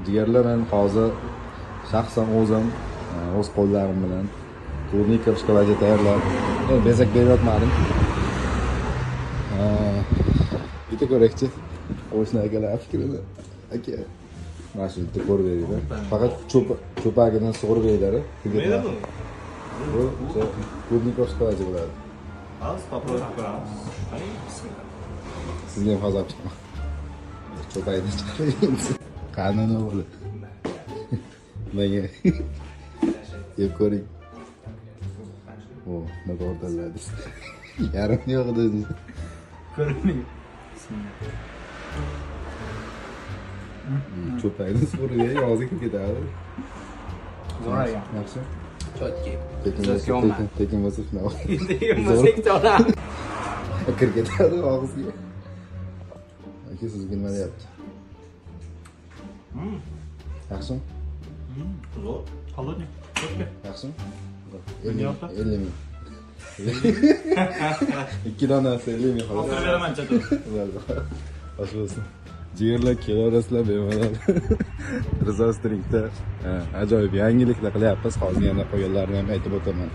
jigarlar men hozir shaxsan o'zim o'z qo'llarim bilan turnik shokolaja tayyorlab, bezak beryapmadim. Bitta ko'rakchi. O'shni akalar fikrini. Aka, mana shu yerda ko'rib beringlar. Faqat cho'pagidan sug'urib beringlar. Nima bu? Bu turnik shokolaja bo'ladi. Az попробуем ko'ramiz. Sizga ham hozir chiqma. Cho'payni chiqaring. Qanini bo'ladi? Menga yeb ko'ring. O, nima o'rtalardi? Yarim yo'q edi. Ko'ring. Cho'payni sug'urib yog'zi kelib ketadi. Zo'r Yaxshi. Chotki. Tekin bo'lsa shunaqa. Tekin bo'lsa ikkita Kirib ketadi og'izga. Aka sizga nima deyapti? Yaxshimi? Zo'r. Холодный. Yaxshimi? Yo'qmi? 50 ming. 2 donasi 50 ming xolos. Hozir beraman chato. Xo'sh bo'lsin. Jigarlar kelarasizlar bemalol. Rizo Strinkda ajoyib yangiliklar qilyapmiz. Hozir yana qo'yganlarni ham aytib o'taman.